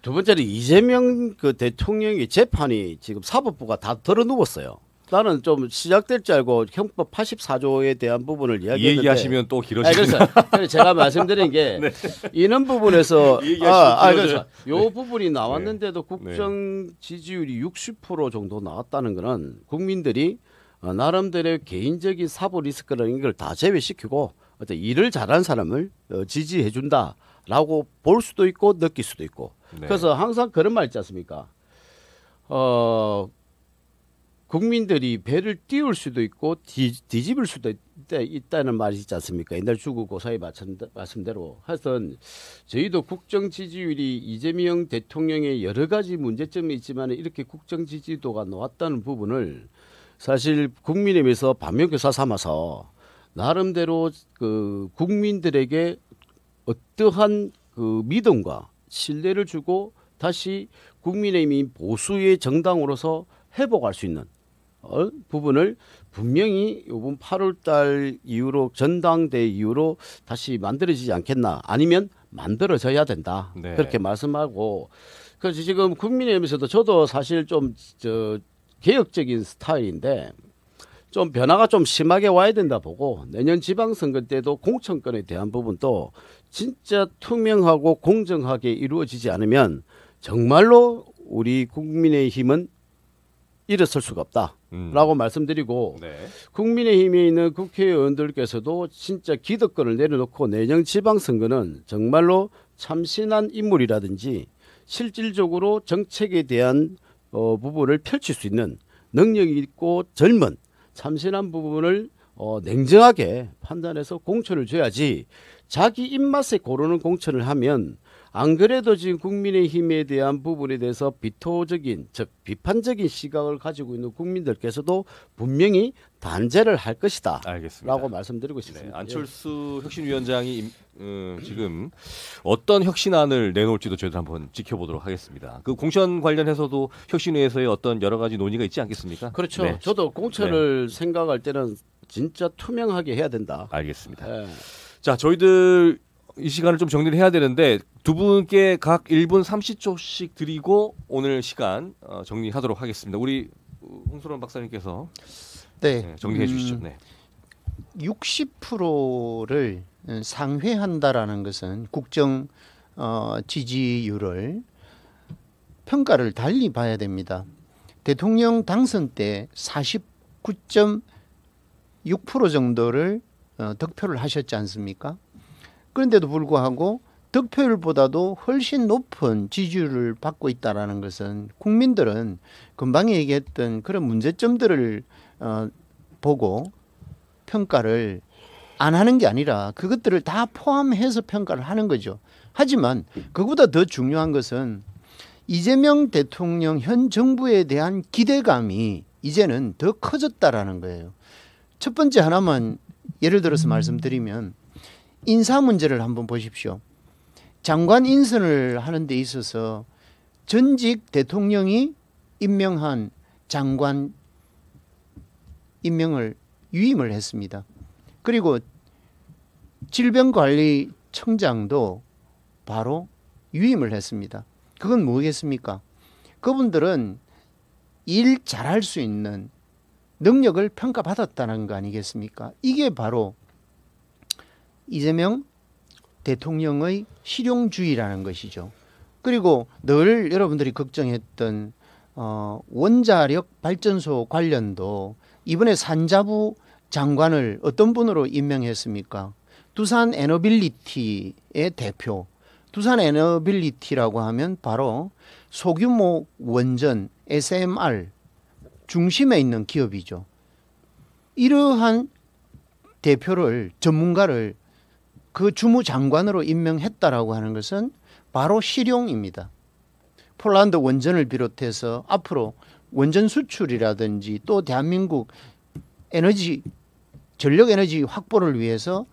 두 번째는 이재명 그 대통령의 재판이 지금 사법부가 다 들어누웠어요. 나는 좀 시작될 줄 알고 형법 84조에 대한 부분을 이야기했는데 얘기하시면 또 길어지죠. 그래서 제가 말씀드린 게 네. 이런 부분에서 그래서 요 부분이 나왔는데도 네. 국정 지지율이 60% 정도 나왔다는 거는 국민들이 나름대로 개인적인 사법 리스크라는 걸 다 제외시키고 어떤 일을 잘하는 사람을 지지해 준다라고 볼 수도 있고 느낄 수도 있고 네. 그래서 항상 그런 말 있지 않습니까? 국민들이 배를 띄울 수도 있고 뒤집을 수도 있다는 말이 있지 않습니까? 옛날 주구 고사의 말씀대로 하여튼 저희도 국정 지지율이 이재명 대통령의 여러 가지 문제점이 있지만 이렇게 국정 지지도가 나왔다는 부분을 사실 국민의힘에서 반면교사 삼아서 나름대로 그 국민들에게 어떠한 그 믿음과 신뢰를 주고 다시 국민의힘이 보수의 정당으로서 회복할 수 있는 부분을 분명히 이번 8월달 이후로 전당대회 이후로 다시 만들어지지 않겠나 아니면 만들어져야 된다. 네. 그렇게 말씀하고 그래서 지금 국민의힘에서도 저도 사실 좀 개혁적인 스타일인데 좀 변화가 좀 심하게 와야 된다 보고 내년 지방선거 때도 공천권에 대한 부분도 진짜 투명하고 공정하게 이루어지지 않으면 정말로 우리 국민의힘은 일어설 수가 없다라고 말씀드리고 네. 국민의힘에 있는 국회의원들께서도 진짜 기득권을 내려놓고 내년 지방선거는 정말로 참신한 인물이라든지 실질적으로 정책에 대한 부분을 펼칠 수 있는 능력이 있고 젊은 참신한 부분을 냉정하게 판단해서 공천을 줘야지 자기 입맛에 고르는 공천을 하면 안 그래도 지금 국민의힘에 대한 부분에 대해서 비토적인 즉 비판적인 시각을 가지고 있는 국민들께서도 분명히 단죄를 할 것이다. 알겠습니다. 라고 말씀드리고 싶습니다. 네, 안철수 혁신위원장이 지금 어떤 혁신안을 내놓을지도 저희도 한번 지켜보도록 하겠습니다. 그 공천 관련해서도 혁신위에서의 어떤 여러 가지 논의가 있지 않겠습니까? 그렇죠. 네. 저도 공천을 생각할 때는 진짜 투명하게 해야 된다. 알겠습니다. 예. 자, 저희들 이 시간을 좀 정리를 해야 되는데 두 분께 각 1분 30초씩 드리고 오늘 시간 정리하도록 하겠습니다. 우리 홍순원 박사님께서 네, 정리해 주시죠. 네. 60%를 상회한다라는 것은 국정 지지율을 평가를 달리 봐야 됩니다. 대통령 당선 때 49.6% 정도를 득표를 하셨지 않습니까? 그런데도 불구하고 득표율보다도 훨씬 높은 지지율을 받고 있다라는 것은 국민들은 금방 얘기했던 그런 문제점들을 보고 평가를 안 하는 게 아니라 그것들을 다 포함해서 평가를 하는 거죠. 하지만 그보다 더 중요한 것은 이재명 대통령 현 정부에 대한 기대감이 이제는 더 커졌다라는 거예요. 첫 번째 하나만 예를 들어서 말씀드리면 인사 문제를 한번 보십시오. 장관 인선을 하는 데 있어서 전직 대통령이 임명한 장관 임명을 유임을 했습니다. 그리고 질병관리청장도 바로 유임을 했습니다. 그건 뭐겠습니까? 그분들은 일 잘할 수 있는 능력을 평가받았다는 거 아니겠습니까? 이게 바로 이재명 대통령의 실용주의라는 것이죠. 그리고 늘 여러분들이 걱정했던 원자력 발전소 관련도 이번에 산자부 장관을 어떤 분으로 임명했습니까? 두산 에너빌리티의 대표. 두산 에너빌리티라고 하면 바로 소규모 원전 SMR 중심에 있는 기업이죠. 이러한 대표를 전문가를 그 주무장관으로 임명했다라고 하는 것은 바로 실용입니다. 폴란드 원전을 비롯해서 앞으로 원전 수출이라든지 또 대한민국 전력 에너지 확보를 위해서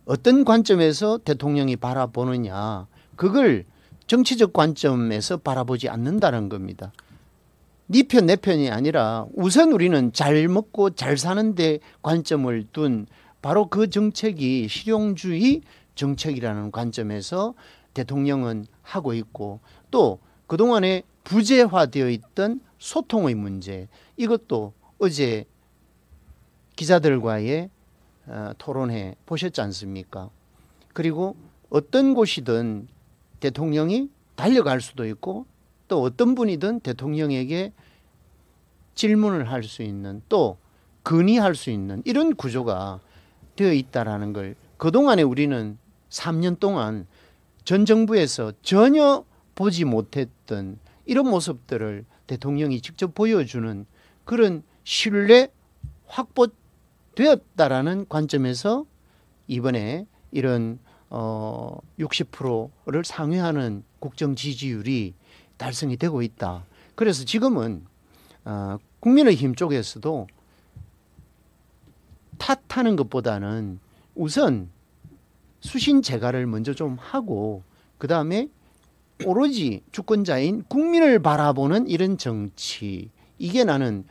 어떤 관점에서 대통령이 바라보느냐, 그걸 정치적 관점에서 바라보지 않는다는 겁니다. 네 편 내 편이 아니라 우선 우리는 잘 먹고 잘 사는 데 관점을 둔 바로 그 정책이 실용주의 정책이라는 관점에서 대통령은 하고 있고, 또 그동안에 부재화되어 있던 소통의 문제, 이것도 어제 기자들과의 토론회 보셨지 않습니까? 그리고 어떤 곳이든 대통령이 달려갈 수도 있고 또 어떤 분이든 대통령에게 질문을 할 수 있는, 또 건의할 수 있는 이런 구조가 되어 있다라는 걸 그동안에 우리는 3년 동안 전 정부에서 전혀 보지 못했던 이런 모습들을 대통령이 직접 보여주는 그런 신뢰 확보되었다라는 관점에서 이번에 이런 60%를 상회하는 국정 지지율이 달성이 되고 있다. 그래서 지금은 국민의힘 쪽에서도 탓하는 것보다는 우선 수신 제가를 먼저 좀 하고 그 다음에 오로지 주권자인 국민을 바라보는 이런 정치, 이게 나는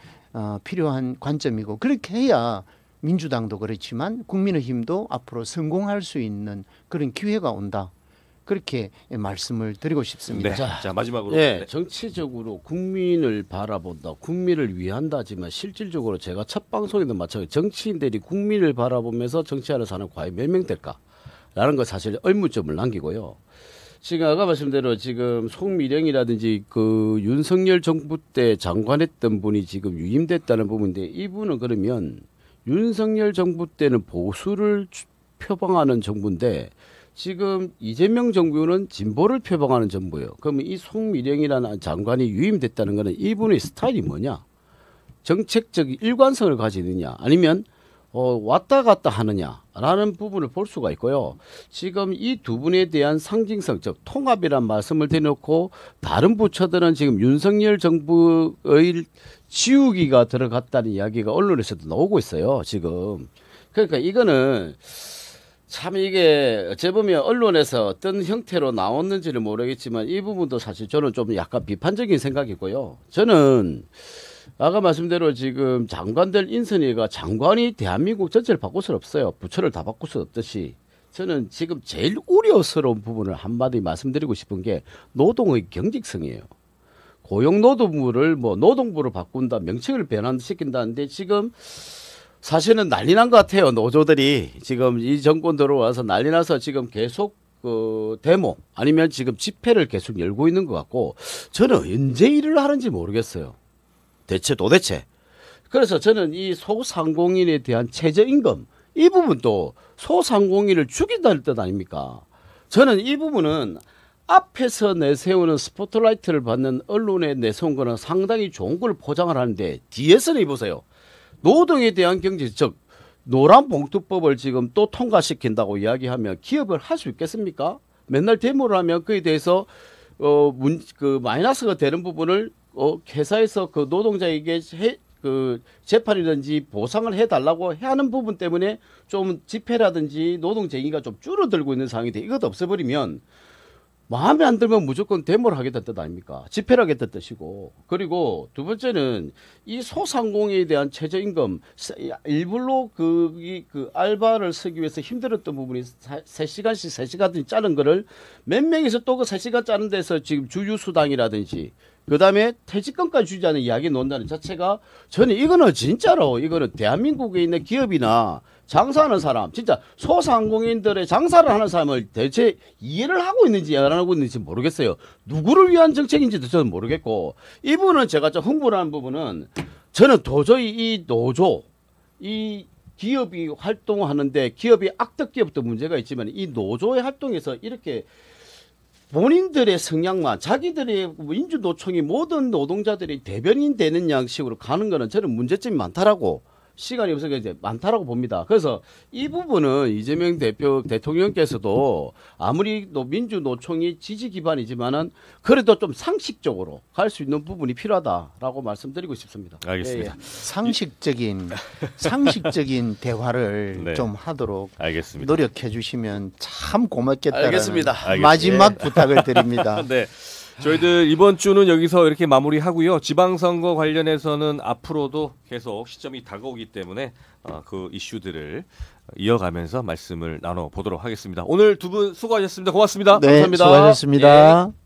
필요한 관점이고, 그렇게 해야 민주당도 그렇지만 국민의힘도 앞으로 성공할 수 있는 그런 기회가 온다. 그렇게 말씀을 드리고 싶습니다. 네. 자, 마지막으로. 네, 정치적으로 국민을 바라본다, 국민을 위한다지만 실질적으로 제가 첫 방송에도 마찬가지 정치인들이 국민을 바라보면서 정치하는 사람 과연 몇 명 될까라는 거 사실 의문점을 남기고요. 지금 아까 말씀대로 지금 송미령이라든지 그 윤석열 정부 때 장관했던 분이 지금 유임됐다는 부분인데, 이분은 그러면 윤석열 정부 때는 보수를 표방하는 정부인데 지금 이재명 정부는 진보를 표방하는 정부예요. 그러면 이 송미령이라는 장관이 유임됐다는 것은 이분의 스타일이 뭐냐? 정책적 일관성을 가지느냐, 아니면 왔다 갔다 하느냐라는 부분을 볼 수가 있고요. 지금 이 두 분에 대한 상징성, 즉 통합이란 말씀을 대놓고 다른 부처들은 지금 윤석열 정부의 지우기가 들어갔다는 이야기가 언론에서도 나오고 있어요, 지금. 그러니까 이거는 참 이게 어째 보면 언론에서 어떤 형태로 나왔는지는 모르겠지만 이 부분도 사실 저는 좀 약간 비판적인 생각이고요. 저는 아까 말씀대로 지금 장관들 인선위가 장관이 대한민국 전체를 바꿀 수 없어요. 부처를 다 바꿀 수 없듯이 저는 지금 제일 우려스러운 부분을 한마디 말씀드리고 싶은 게 노동의 경직성이에요. 고용노동부를 뭐 노동부로 바꾼다, 명칭을 변환시킨다는데 지금 사실은 난리 난 것 같아요. 노조들이 지금 이 정권 들어와서 난리 나서 지금 계속 그 데모 아니면 지금 집회를 계속 열고 있는 것 같고 저는 언제 일을 하는지 모르겠어요. 도대체. 그래서 저는 이 소상공인에 대한 최저임금 이 부분도 소상공인을 죽인다는 뜻 아닙니까? 저는 이 부분은 앞에서 내세우는 스포트라이트를 받는 언론에 내세운 거는 상당히 좋은 걸 포장을 하는데 뒤에서는 보세요. 노동에 대한 경제, 즉 노란봉투법을 지금 또 통과시킨다고 이야기하면 기업을 할 수 있겠습니까? 맨날 데모를 하면 그에 대해서 그 마이너스가 되는 부분을 회사에서 그 노동자에게 그 재판이든지 보상을 해달라고 하는 부분 때문에 좀 집회라든지 노동쟁의가 좀 줄어들고 있는 상황인데 이것도 없애버리면 마음에 안 들면 무조건 데모를 하겠다는 뜻 아닙니까? 집회를 하겠다는 뜻이고. 그리고 두 번째는 이 소상공인에 대한 최저임금 일부러 그 알바를 쓰기 위해서 힘들었던 부분이 3시간씩 3시간씩 자른 거를 몇 명이서 또 그 3시간 자른 데서 지금 주휴수당이라든지 그다음에 퇴직금까지 주자는 이야기 논다는 자체가 저는 이거는 진짜로 이거는 대한민국에 있는 기업이나 장사하는 사람 진짜 소상공인들의 장사를 하는 사람을 대체 이해를 하고 있는지 안 하고 있는지 모르겠어요. 누구를 위한 정책인지도 저는 모르겠고 이 부분은 제가 좀 흥분하는 부분은 저는 도저히 이 노조 이 기업이 활동하는데 기업이 악덕 기업도 문제가 있지만 이 노조의 활동에서 이렇게 본인들의 성향만 자기들의 민주노총이 모든 노동자들이 대변인 되는 양식으로 가는 거는 저는 문제점이 많다라고 시간이 없어서 이제 많다라고 봅니다. 그래서 이 부분은 이재명 대통령께서도 아무리 민주노총이 지지 기반이지만은 그래도 좀 상식적으로 갈 수 있는 부분이 필요하다라고 말씀드리고 싶습니다. 알겠습니다. 상식적인 대화를 네. 좀 하도록 알겠습니다. 노력해 주시면 참 고맙겠다는 알겠습니다. 마지막 부탁을 드립니다. 네. 저희들 이번 주는 여기서 이렇게 마무리하고요. 지방선거 관련해서는 앞으로도 계속 시점이 다가오기 때문에 그 이슈들을 이어가면서 말씀을 나눠보도록 하겠습니다. 오늘 두 분 수고하셨습니다. 고맙습니다. 네, 감사합니다. 수고하셨습니다. 예.